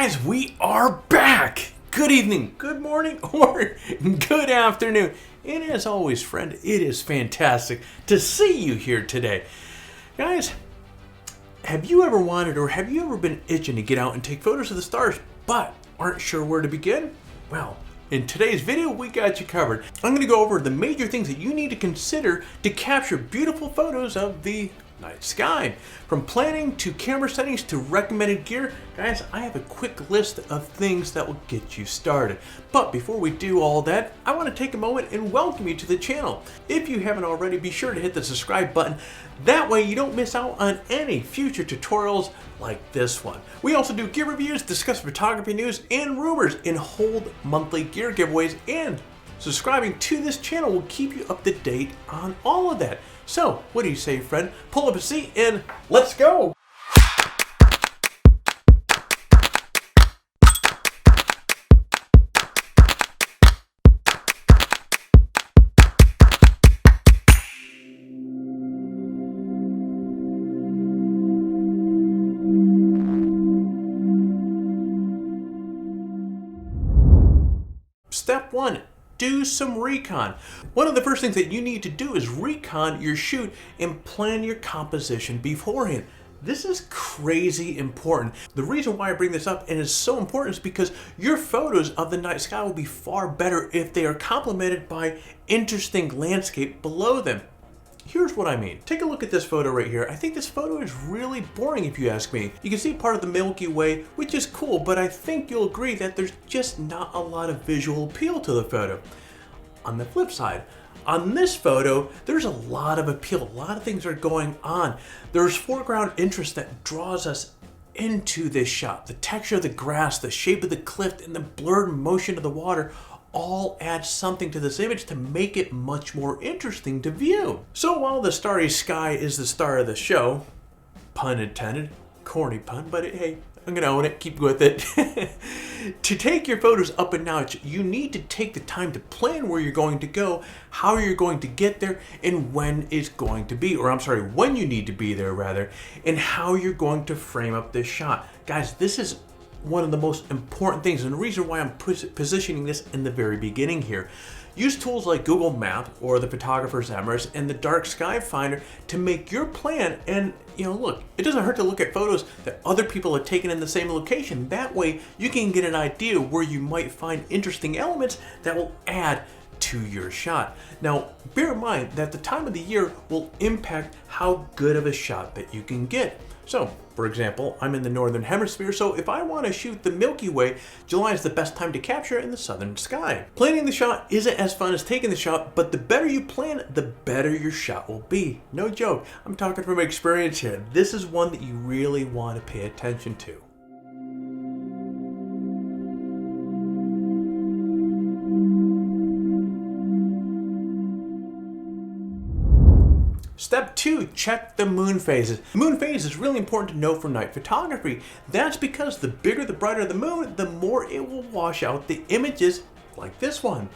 Guys, we are back! Good evening, good morning, or good afternoon. And as always, friend, it is fantastic to see you here today. Guys, have you ever wanted or have you ever been itching to get out and take photos of the stars, but aren't sure where to begin? Well, in today's video, we got you covered. I'm going to go over the major things that you need to consider to capture beautiful photos of the night sky. From planning to camera settings to recommended gear, guys, I have a quick list of things that will get you started. But before we do all that, I want to take a moment and welcome you to the channel. If you haven't already, be sure to hit the subscribe button. That way you don't miss out on any future tutorials like this one. We also do gear reviews, discuss photography news and rumors, and hold monthly gear giveaways, and subscribing to this channel will keep you up to date on all of that. So, what do you say, friend? Pull up a seat and let's go! Step 1. Do some recon. One of the first things that you need to do is recon your shoot and plan your composition beforehand. This is crazy important. The reason why I bring this up and it's so important is because your photos of the night sky will be far better if they are complemented by interesting landscape below them. Here's what I mean. Take a look at this photo right here. I think this photo is really boring if you ask me. You can see part of the Milky Way, which is cool, but I think you'll agree that there's just not a lot of visual appeal to the photo. On the flip side, on this photo, there's a lot of appeal. A lot of things are going on. There's foreground interest that draws us into this shot. The texture of the grass, the shape of the cliff, and the blurred motion of the water all add something to this image to make it much more interesting to view. So while the starry sky is the star of the show, pun intended, corny pun, but hey, I'm gonna own it, keep with it. To take your photos up a notch, you need to take the time to plan where you're going to go, how you're going to get there, and when it's going to be, or I'm sorry, when you need to be there rather, and how you're going to frame up this shot. Guys, this is one of the most important things, and the reason why I'm positioning this in the very beginning here. Use tools like Google Maps or the Photographer's Emirates and the Dark Sky Finder to make your plan. And look, it doesn't hurt to look at photos that other people have taken in the same location. That way you can get an idea where you might find interesting elements that will add to your shot. Now, bear in mind that the time of the year will impact how good of a shot that you can get. So, for example, I'm in the northern hemisphere, so if I want to shoot the Milky Way, July is the best time to capture it in the southern sky. Planning the shot isn't as fun as taking the shot, but the better you plan it, the better your shot will be. No joke, I'm talking from experience here. This is one that you really want to pay attention to. Step 2, check the moon phases. Moon phase is really important to know for night photography. That's because the bigger, the brighter the moon, the more it will wash out the images like this one.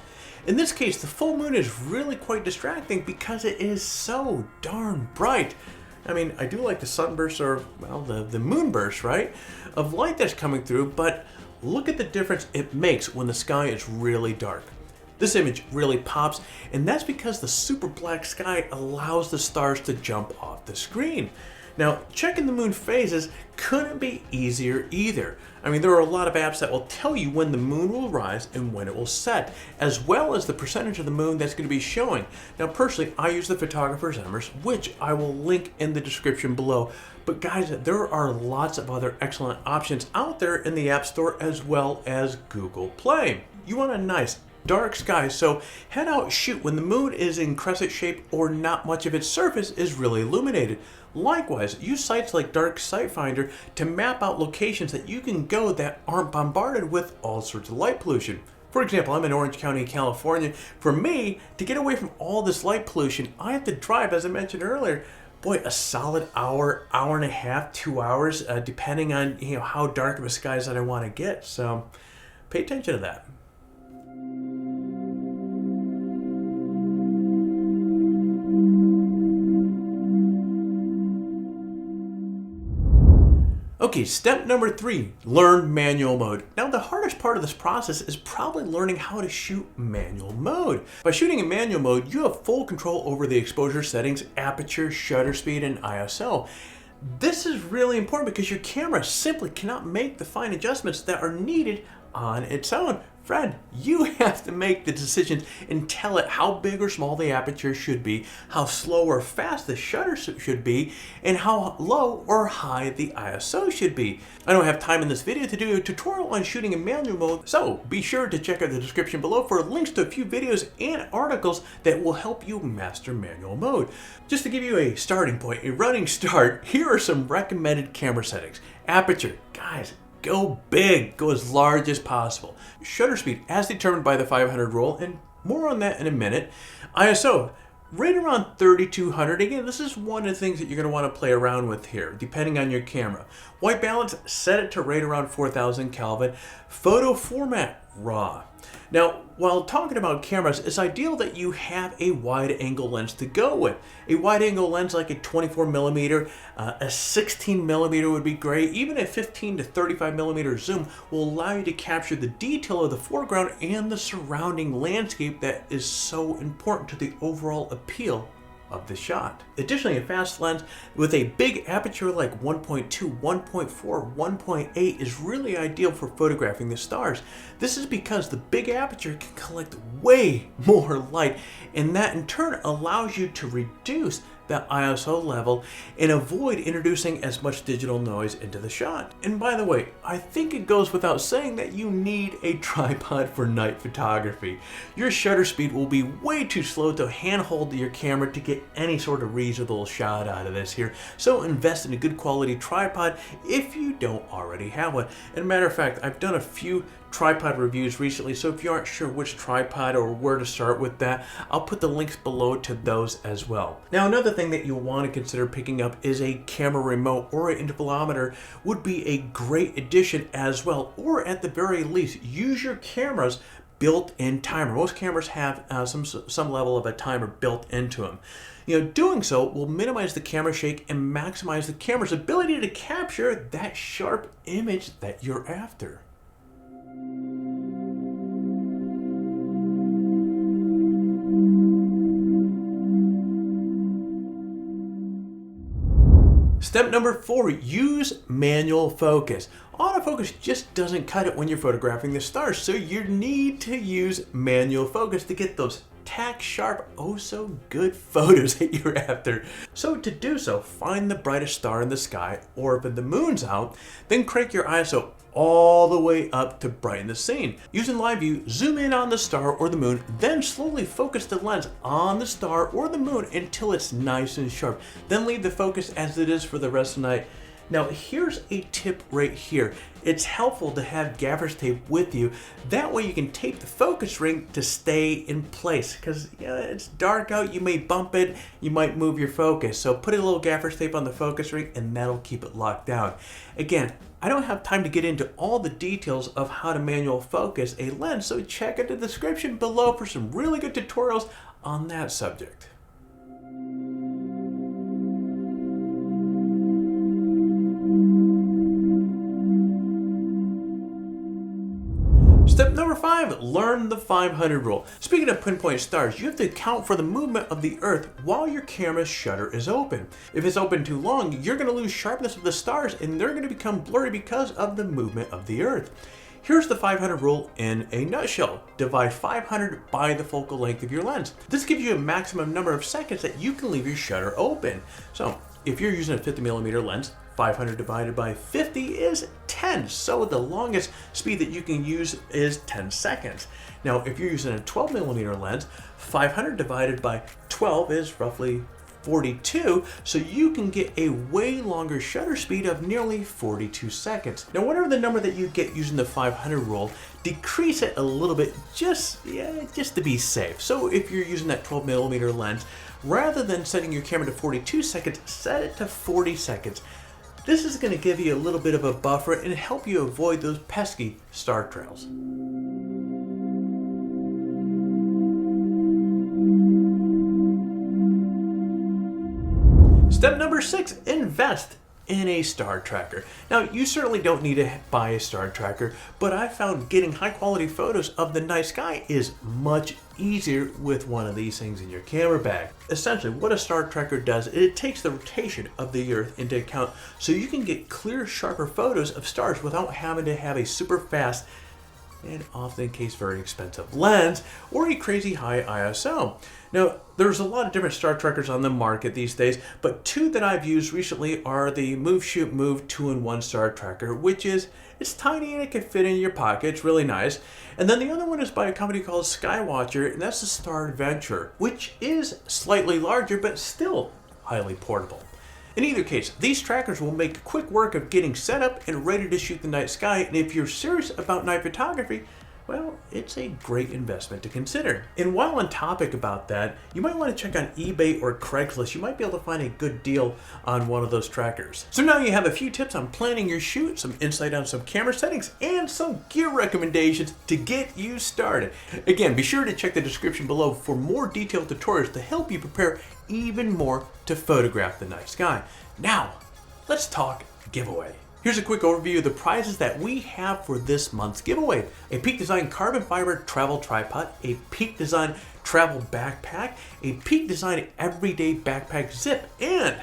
In this case, the full moon is really quite distracting because it is so darn bright. I mean, I do like the sunbursts or, well, the moonbursts, right, of light that's coming through, but look at the difference it makes when the sky is really dark. This image really pops, and that's because the super black sky allows the stars to jump off the screen. Now, checking the moon phases couldn't be easier either. I mean, there are a lot of apps that will tell you when the moon will rise and when it will set, as well as the percentage of the moon that's going to be showing. Now, personally, I use the Photographer's Emirates, which I will link in the description below. But guys, there are lots of other excellent options out there in the App Store as well as Google Play. You want a nice dark sky, so head out, shoot when the moon is in crescent shape or not much of its surface is really illuminated. Likewise, use sites like Dark Site Finder to map out locations that you can go that aren't bombarded with all sorts of light pollution. For example, I'm in Orange County, California. For me, to get away from all this light pollution, I have to drive, as I mentioned earlier, boy, a solid hour, hour and a half, 2 hours, depending on how dark of a skies that I want to get. So pay attention to that. Okay, step number 3, learn manual mode. Now the hardest part of this process is probably learning how to shoot manual mode. By shooting in manual mode, you have full control over the exposure settings, aperture, shutter speed, and ISO. This is really important because your camera simply cannot make the fine adjustments that are needed on its own. Friend, you have to make the decisions and tell it how big or small the aperture should be, how slow or fast the shutter should be, and how low or high the ISO should be. I don't have time in this video to do a tutorial on shooting in manual mode, so be sure to check out the description below for links to a few videos and articles that will help you master manual mode. Just to give you a starting point, a running start, here are some recommended camera settings. Aperture, guys, go big, go as large as possible. Shutter speed as determined by the 500 rule, and more on that in a minute. ISO, right around 3200. Again, this is one of the things that you're going to want to play around with here, depending on your camera. White balance, set it to right around 4000 Kelvin. Photo format, RAW. Now, while talking about cameras, it's ideal that you have a wide angle lens to go with. A wide angle lens like a 24mm, a 16mm would be great. Even a 15 to 35mm zoom will allow you to capture the detail of the foreground and the surrounding landscape that is so important to the overall appeal of the shot. Additionally, a fast lens with a big aperture like 1.2, 1.4, 1.8 is really ideal for photographing the stars. This is because the big aperture can collect way more light, and that in turn allows you to reduce the ISO level and avoid introducing as much digital noise into the shot. And by the way, I think it goes without saying that you need a tripod for night photography. Your shutter speed will be way too slow to handhold your camera to get any sort of reasonable shot out of this here. So invest in a good quality tripod if you don't already have one. And a matter of fact, I've done a few tripod reviews recently, so if you aren't sure which tripod or where to start with that, I'll put the links below to those as well. Now, another thing that you'll want to consider picking up is a camera remote or an intervalometer would be a great addition as well, or at the very least, use your camera's built-in timer. Most cameras have some level of a timer built into them. Doing so will minimize the camera shake and maximize the camera's ability to capture that sharp image that you're after. Step number 4, use manual focus. Autofocus just doesn't cut it when you're photographing the stars, so you need to use manual focus to get those tack sharp, oh so good photos that you're after. So to do so, find the brightest star in the sky, or if the moon's out, then crank your ISO all the way up to brighten the scene. Using live view, zoom in on the star or the moon, then slowly focus the lens on the star or the moon until it's nice and sharp. Then leave the focus as it is for the rest of the night. Now here's a tip right here. It's helpful to have gaffer's tape with you. That way you can tape the focus ring to stay in place, because it's dark out, you may bump it, you might move your focus. So put a little gaffer's tape on the focus ring and that'll keep it locked down. Again, I don't have time to get into all the details of how to manual focus a lens, so check out the description below for some really good tutorials on that subject. Step number 5, learn the 500 rule. Speaking of pinpoint stars, you have to account for the movement of the Earth while your camera's shutter is open. If it's open too long, you're going to lose sharpness of the stars and they're going to become blurry because of the movement of the Earth. Here's the 500 rule in a nutshell. Divide 500 by the focal length of your lens. This gives you a maximum number of seconds that you can leave your shutter open. So if you're using a 50mm lens, 500 divided by 50 is 10. So the longest speed that you can use is 10 seconds. Now, if you're using a 12mm lens, 500 divided by 12 is roughly 42, so you can get a way longer shutter speed of nearly 42 seconds. Now, whatever the number that you get using the 500 rule, decrease it a little bit just to be safe. So if you're using that 12mm lens, rather than setting your camera to 42 seconds, set it to 40 seconds. This is going to give you a little bit of a buffer and help you avoid those pesky star trails. Step number 6, invest in a star tracker. Now, you certainly don't need to buy a star tracker, but I found getting high quality photos of the night sky is much easier with one of these things in your camera bag. Essentially, what a star tracker does is it takes the rotation of the Earth into account so you can get clear, sharper photos of stars without having to have a super fast and often in case very expensive lens or a crazy high ISO. Now, there's a lot of different star trackers on the market these days, but two that I've used recently are the Move Shoot Move 2-in-1 star tracker, which is, it's tiny and it can fit in your pocket. It's really nice. And then the other one is by a company called Skywatcher, and that's the Star Adventure, which is slightly larger, but still highly portable. In either case, these trackers will make quick work of getting set up and ready to shoot the night sky, and if you're serious about night photography, well, it's a great investment to consider. And while on topic about that, you might want to check on eBay or Craigslist. You might be able to find a good deal on one of those trackers. So now you have a few tips on planning your shoot, some insight on some camera settings, and some gear recommendations to get you started. Again, be sure to check the description below for more detailed tutorials to help you prepare even more to photograph the night sky. Now, let's talk giveaway. Here's a quick overview of the prizes that we have for this month's giveaway. A Peak Design carbon fiber travel tripod, a Peak Design travel backpack, a Peak Design everyday backpack zip, and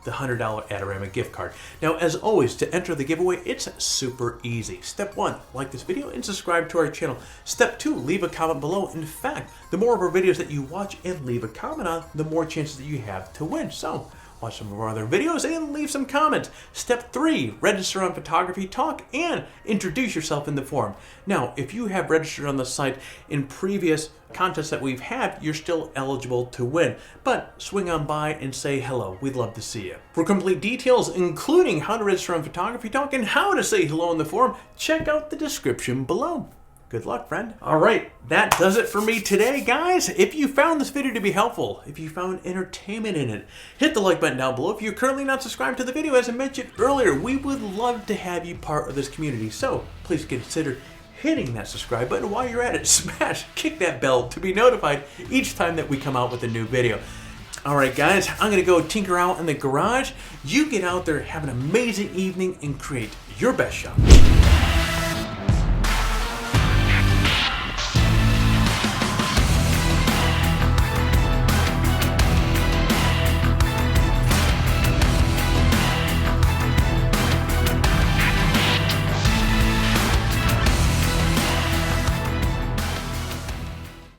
the $100 Adorama gift card. Now, as always, to enter the giveaway, it's super easy. Step 1, like this video and subscribe to our channel. Step 2, leave a comment below. In fact, the more of our videos that you watch and leave a comment on, the more chances that you have to win. So, watch some of our other videos and leave some comments. Step 3, register on PhotographyTalk and introduce yourself in the forum. Now, if you have registered on the site in previous contests that we've had, you're still eligible to win. But swing on by and say hello. We'd love to see you. For complete details, including how to register on PhotographyTalk and how to say hello in the forum, check out the description below. Good luck, friend. All right, that does it for me today, guys. If you found this video to be helpful, if you found entertainment in it, hit the like button down below. If you're currently not subscribed to the video, as I mentioned earlier, we would love to have you part of this community. So please consider hitting that subscribe button. While you're at it, kick that bell to be notified each time that we come out with a new video. All right, guys, I'm gonna go tinker out in the garage. You get out there, have an amazing evening, and create your best shot.